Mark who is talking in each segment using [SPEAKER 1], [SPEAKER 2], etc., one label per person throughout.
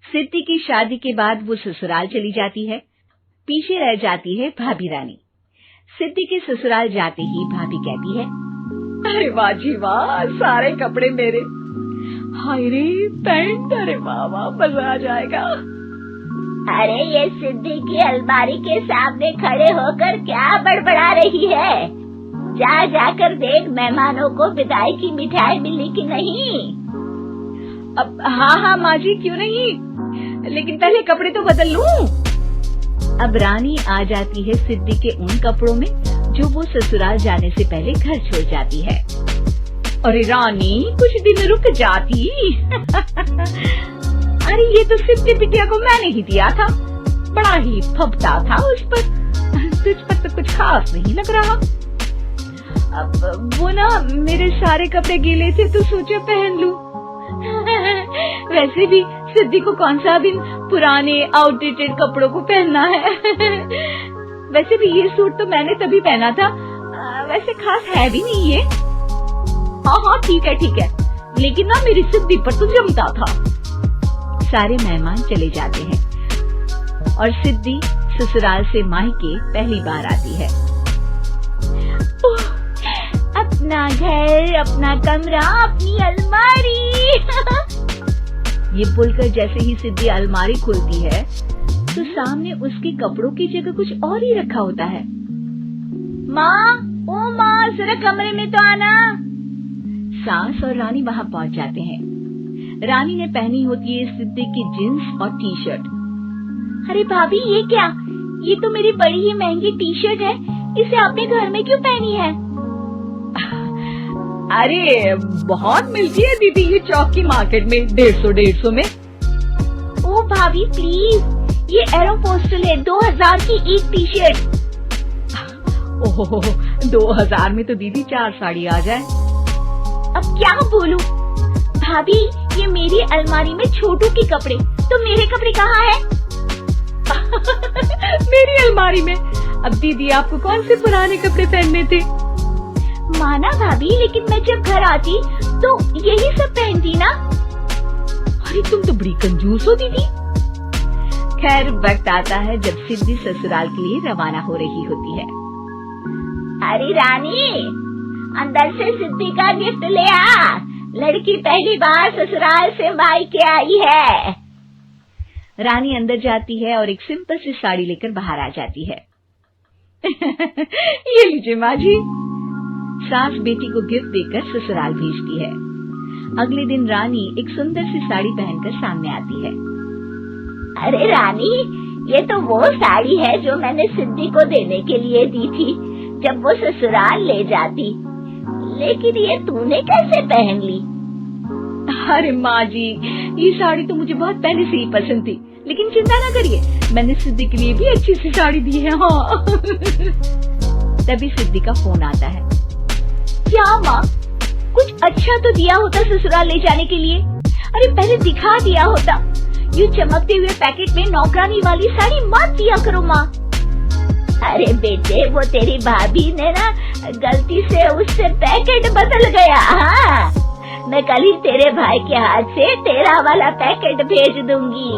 [SPEAKER 1] सिद्धि की शादी के बाद वो ससुराल चली जाती है। पीछे रह जाती है भाभी रानी। सिद्धि के ससुराल जाते ही भाभी कहती है,
[SPEAKER 2] अरे वाह जी वाह, सारे कपड़े मेरे। हाय रे पैंट, अरे वाह वाह, मजा आ जाएगा।
[SPEAKER 3] अरे ये सिद्धि की अलमारी के सामने खड़े होकर क्या बड़बड़ा रही है? जाकर देख मेहमानों को विदाई की मिठाई मिली कि नहीं।
[SPEAKER 2] अब हाँ माँ जी, क्यों नहीं, लेकिन पहले कपड़े तो बदल लूं।
[SPEAKER 1] अब रानी आ जाती है सिद्धि के उन कपड़ों में जो वो ससुराल जाने से पहले घर छोड़ जाती है।
[SPEAKER 2] अरे रानी, कुछ दिन रुक जाती।
[SPEAKER 1] अरे ये तो सिद्धि बिटिया को मैंने ही दिया था, बड़ा ही फबता था उस पर, तुझ पर तो कुछ खास नहीं लग रहा।
[SPEAKER 2] अब वो ना मेरे सारे कपड़े गीले थे तो सोचा पहन लूं।
[SPEAKER 1] वैसे भी सिद्धि को कौन सा दिन पुराने आउटडेटेड कपड़ों को पहनना है। वैसे भी ये सूट तो मैंने तभी पहना था, वैसे खास है भी नहीं ये।
[SPEAKER 2] हाँ ठीक है, लेकिन ना मेरी सिद्धि पर तो जमता था।
[SPEAKER 1] सारे मेहमान चले जाते हैं और सिद्धि ससुराल से मायके पहली बार आती है। अपना घर, अपना कमरा, अपनी अलमारी। ये बोलकर जैसे ही सिद्धि अलमारी खोलती है तो सामने उसके कपड़ों की जगह कुछ और ही रखा होता है।
[SPEAKER 3] माँ, ओ माँ, जरा कमरे में तो आना।
[SPEAKER 1] सास और रानी वहाँ पहुँच जाते हैं। रानी ने पहनी होती है सिद्धि की जींस और टी शर्ट।
[SPEAKER 3] अरे भाभी, ये क्या? ये तो मेरी बड़ी ही महंगी टी शर्ट है, इसे आपने घर में क्यों पहनी है?
[SPEAKER 2] अरे बहुत मिलती है दीदी ये चौक की मार्केट में, 150 में।
[SPEAKER 3] ओ भाभी प्लीज, ये एरोपोस्टल है, 2000 की एक टी शर्ट।
[SPEAKER 2] ओहो, 2000 में तो दीदी 4 साड़ी आ जाए।
[SPEAKER 3] अब क्या बोलूं? भाभी, ये मेरी अलमारी में छोटू के कपड़े, तो मेरे कपड़े कहाँ हैं?
[SPEAKER 2] मेरी अलमारी में? अब दीदी आपको कौन से पुराने कपड़े पहनने थे?
[SPEAKER 3] माना भाभी, लेकिन मैं जब घर आती तो यही सब पहनती ना।
[SPEAKER 2] अरे तुम तो बड़ी कंजूस हो दीदी।
[SPEAKER 1] खैर, वक्त आता है जब सिद्धि ससुराल के लिए रवाना हो रही होती है।
[SPEAKER 3] अरे रानी, अंदर से सिद्धि का गिफ्ट ले आ, लड़की पहली बार ससुराल से मायके आई है।
[SPEAKER 1] रानी अंदर जाती है और एक सिंपल सी साड़ी लेकर बाहर आ जाती है।
[SPEAKER 2] ये लीजिए माँ जी।
[SPEAKER 1] सास बेटी को गिफ्ट देकर ससुराल भेजती है। अगले दिन रानी एक सुंदर सी साड़ी पहनकर सामने आती है।
[SPEAKER 3] अरे रानी, ये तो वो साड़ी है जो मैंने सिद्धि को देने के लिए दी थी जब वो ससुराल ले जाती, लेकिन ये तूने कैसे पहन ली?
[SPEAKER 2] अरे माँ जी, ये साड़ी तो मुझे बहुत पहले से ही पसंद थी, लेकिन चिंता ना करिए, मैंने सिद्धि के लिए भी अच्छी सी साड़ी दी है। हाँ।
[SPEAKER 1] तभी सिद्धि का फोन आता है।
[SPEAKER 3] क्या माँ, कुछ अच्छा तो दिया होता ससुराल ले जाने के लिए। अरे पहले दिखा दिया होता। ये चमकते हुए पैकेट में नौकरानी वाली साड़ी मत दिया करो माँ। अरे बेटे, वो तेरी भाभी ने ना गलती से उससे पैकेट बदल गया। हाँ, मैं कल ही तेरे भाई के हाथ से तेरा वाला पैकेट भेज दूंगी।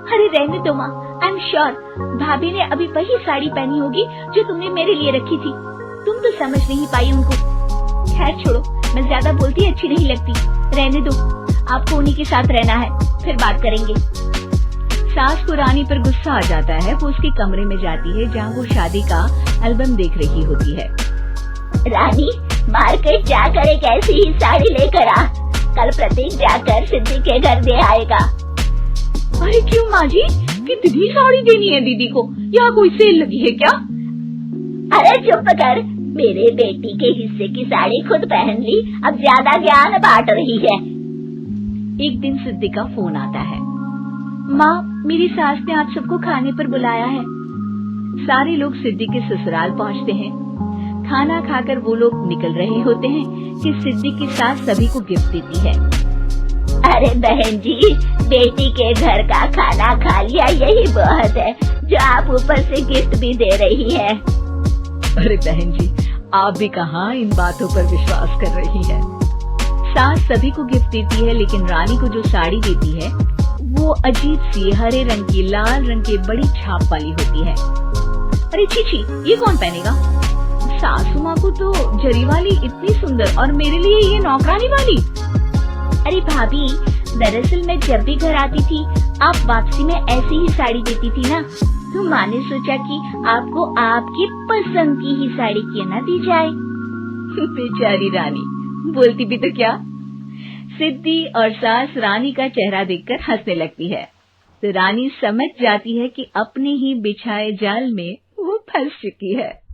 [SPEAKER 3] अरे रहने दो माँ, आई एम श्योर भाभी ने अभी वही साड़ी पहनी होगी जो तुमने मेरे लिए रखी थी। तुम तो समझ नहीं पाई उनको। खैर छोड़ो, मैं ज्यादा बोलती अच्छी नहीं लगती, रहने दो, आपको उन्हीं के साथ रहना है, फिर बात करेंगे।
[SPEAKER 1] सास को रानी पर गुस्सा आ जाता है। वो उसके कमरे में जाती है जहाँ वो शादी का एल्बम देख रही होती है।
[SPEAKER 3] रानी, मार्केट जाकर एक ऐसी ही साड़ी लेकर आ, कल प्रतीक जाकर सिद्धि के घर दे आएगा।
[SPEAKER 2] अरे क्यों माँ जी, कितनी साड़ी देनी है दीदी को? यहाँ कोई सेल लगी है क्या?
[SPEAKER 3] अरे चुप कर, मेरे बेटी के हिस्से की साड़ी खुद पहन ली, अब ज्यादा ज्ञान बांट रही है।
[SPEAKER 1] एक दिन सिद्धि का फोन आता है। माँ, मेरी सास ने आप सबको खाने पर बुलाया है। सारे लोग सिद्धि के ससुराल पहुँचते हैं। खाना खाकर वो लोग निकल रहे होते हैं कि सिद्धि की सास सभी को गिफ्ट देती है।
[SPEAKER 3] अरे बहन जी, बेटी के घर का खाना खा लिया, यही बहुत है जो आप ऊपर से गिफ्ट भी दे रही है।
[SPEAKER 2] अरे बहन जी, आप भी कहाँ इन बातों पर विश्वास कर रही है।
[SPEAKER 1] सास सभी को गिफ्ट देती है, लेकिन रानी को जो साड़ी देती है वो अजीब सी हरे रंग की लाल रंग की बड़ी छाप वाली होती है। अरे छी, ये कौन पहनेगा? सासू माँ को तो जरी वाली इतनी सुंदर और मेरे लिए ये नौकरानी वाली।
[SPEAKER 3] अरे भाभी, दरअसल मैं जब भी घर आती थी आप वापसी में ऐसी ही साड़ी देती थी ना, तो माँ ने सोचा कि आपको आपकी पसंद की ही साड़ी क्यों ना दी जाए।
[SPEAKER 1] बेचारी रानी, बोलती भी तो क्या। सिद्धि और सास रानी का चेहरा देखकर हंसने लगती है, तो रानी समझ जाती है कि अपने ही बिछाए जाल में वो फंस चुकी है।